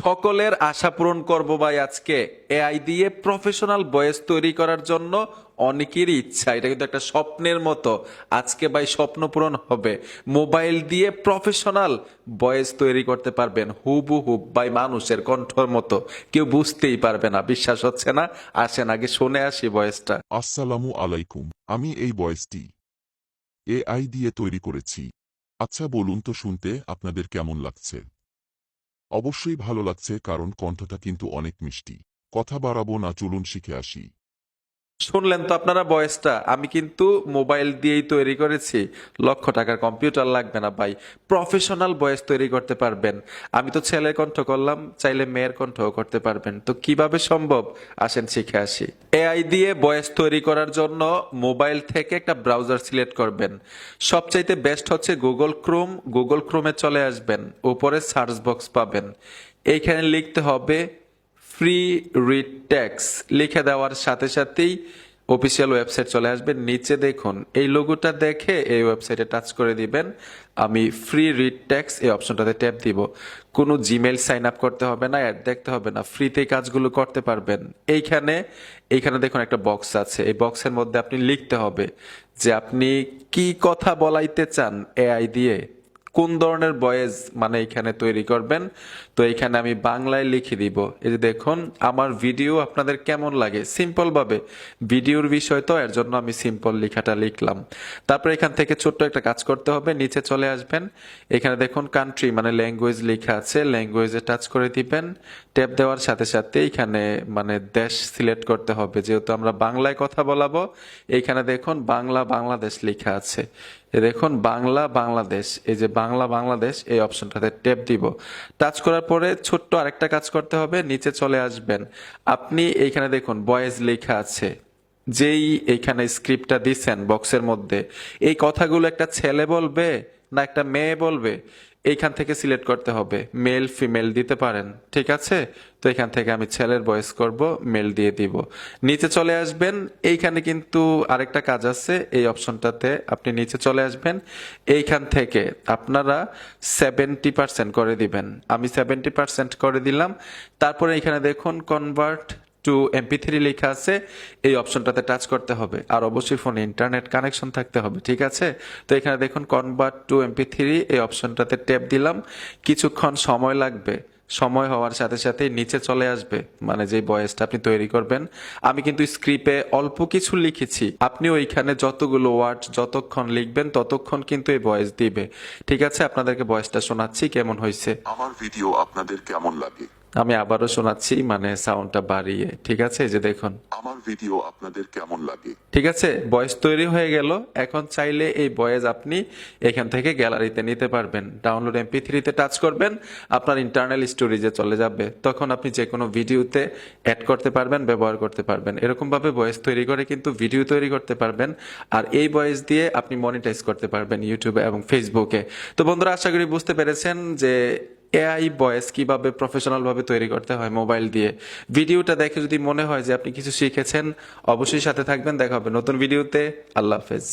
সকলের আশা পূরণ করবো ভাই আজকে এআই দিয়ে প্রফেশনাল ভয়েস তৈরি করার জন্য অনেকেরই ইচ্ছা, এটা কিন্তু একটা স্বপ্নের মতো। আজকে ভাই স্বপ্ন পূরণ হবে। মোবাইল দিয়ে প্রফেশনাল ভয়েস তৈরি করতে পারবেন হুবহু ভাই, মানুষের কণ্ঠর মতো, কেউ বুঝতেই পারবে না। বিশ্বাস হচ্ছে না? আসেন আগে শুনে আসি ভয়েসটা। আসসালামু আলাইকুম। আমি এই ভয়েসটি এআই দিয়ে তৈরি করেছি। আচ্ছা বলুন তো শুনতে আপনাদের কেমন লাগছে? অবশ্যই ভালো লাগছে, কারণ কণ্ঠটা কিন্তু অনেক মিষ্টি। কথা বাড়াবো না, চলুন শিখে আসি। শুনলেন তো আপনারা ভয়েসটা, আমি কিন্তু মোবাইল দিয়েই তৈরি করেছি। লক্ষ টাকার কম্পিউটার লাগবে না ভাই, প্রফেশনাল ভয়েস তৈরি করতে পারবেন। আমি তো ছেলের কণ্ঠ করলাম, চাইলে মেয়ের কণ্ঠও করতে পারবেন। তো কিভাবে সম্ভব, আসেন শিখে আসি। এআই দিয়ে ভয়েস তৈরি করার জন্য মোবাইল থেকে একটা ব্রাউজার সিলেক্ট করবেন। সবচাইতে বেস্ট হচ্ছে গুগল ক্রোম। গুগল ক্রোমে চলে আসবেন, উপরে সার্চ বক্স পাবেন, এইখানে লিখতে হবে ফ্রি রিড ট্যাক্স। লিখে দেওয়ার সাথে সাথেই অফিসিয়াল ওয়েবসাইট চলে আসবে। নিচে দেখুন এই লোগোটা দেখে এই ওয়েবসাইটে টাচ করে দিবেন। আমি ফ্রি রিড ট্যাক্স এই অপশনটাতে ট্যাপ দিব। কোনো জিমেল সাইন আপ করতে হবে না, অ্যাড দেখতে হবে না, ফ্রিতে কাজগুলো করতে পারবেন। এইখানে এইখানে দেখুন একটা বক্স আছে, এই বক্সের মধ্যে আপনি লিখতে হবে যে আপনি কি কথা বলাইতে চান এআই দিয়ে, কোন ধরনের ভয়েস মানে এখানে তৈরি করবেন। তো এখানে আমি বাংলায় লিখে দিব। এই যে দেখুন আমার ভিডিও আপনাদের কেমন লাগে, সিম্পল ভাবে, ভিডিওর বিষয় তো এর জন্য আমি সিম্পল লেখাটা লিখলাম। তারপর এখান থেকে ছোট্ট একটা কাজ করতে হবে, নিচে চলে আসবেন। এখানে দেখুন কান্ট্রি মানে ল্যাঙ্গুয়েজ লেখা আছে, ল্যাঙ্গুয়েজে টাচ করে দিবেন। ট্যাপ দেওয়ার সাথে সাথে এখানে মানে দেশ সিলেক্ট করতে হবে, যেহেতু আমরা বাংলায় কথা বলাবো। এইখানে দেখুন বাংলা বাংলাদেশ লেখা আছে, দেখুন বাংলা বাংলাদেশ, এই যে বাংলা বাংলাদেশ এই অপশনটাতে ট্যাপ দিব। টাচ করার পরে ছোট্ট আরেকটা কাজ করতে হবে, নিচে চলে আসবেন। আপনি এইখানে দেখুন ভয়েস লেখা আছে, যেই এইখানে স্ক্রিপ্টটা দিচ্ছেন বক্সের মধ্যে, এই কথাগুলো একটা ছেলে বলবে না একটা মেয়ে বলবে, এইখান থেকে সিলেক্ট করতে হবে। মেল ফিমেল দিতে পারেন, ঠিক আছে? তো এখান থেকে আমি ছেলের ভয়েস করব, মেল দিয়ে দিব। নিচে চলে আসবেন, এইখানে কিন্তু আরেকটা কাজ আছে, এই অপশনটাতে আপনি নিচে চলে আসবেন। এইখান থেকে আপনারা 70% করে দিবেন। আমি 70% করে দিলাম। তারপরে এখানে দেখুন কনভার্ট টু MP3 লেখা আছে, এই অপশনটাতে টাচ করতে হবে। আর অবশ্যই ফোনে ইন্টারনেট কানেকশন থাকতে হবে, ঠিক আছে? তো এখানে দেখুন কনভার্ট টু MP3 এই অপশনটাতে ট্যাপ দিলাম। কিছুক্ষণ সময় লাগবে, সময় হওয়ার সাথে সাথে নিচে চলে আসবে মানে যে ভয়েসটা আপনি তৈরি করবেন। আমি কিন্তু স্ক্রিপ্টে অল্প কিছু লিখেছি, আপনি ওইখানে যতগুলো ওয়ার্ড যতক্ষণ লিখবেন ততক্ষণ কিন্তু এই ভয়েস দিবে, ঠিক আছে? আপনাদেরকে ভয়েসটা শোনাচ্ছি কেমন হয়েছে। আমার ভিডিও আপনাদের কেমন লাগে? আমি আবারও শোনাচ্ছি মানে সাউন্ডটা বাড়িয়ে, ঠিক আছে? এই যে দেখুন আমার ভিডিও আপনাদের কেমন লাগে? ঠিক আছে, ভয়েস তৈরি হয়ে গেল। এখন চাইলে এই ভয়েস আপনি এখান থেকে গ্যালারিতে নিতে পারবেন। ডাউনলোড MP3-তে টাচ করবেন, আপনার ইন্টারনাল স্টোরেজে চলে যাবে। তখন আপনি যে কোনো ভিডিওতে অ্যাড করতে পারবেন, ব্যবহার করতে পারবেন। এরকমভাবে ভয়েস তৈরি করে কিন্তু ভিডিও তৈরি করতে পারবেন। আর এই ভয়েস দিয়ে আপনি মনিটাইজ করতে পারবেন ইউটিউবে এবং ফেসবুকে। তো বন্ধুরা, আশা করি বুঝতে পেরেছেন যে এআই ভয়েস কিভাবে প্রফেশনাল ভাবে তৈরি করতে হয় মোবাইল দিয়ে। ভিডিওটা দেখে যদি মনে হয় যে আপনি কিছু শিখেছেন, অবশ্যই সাথে থাকবেন। দেখা হবে নতুন ভিডিওতে। আল্লাহ হাফেজ।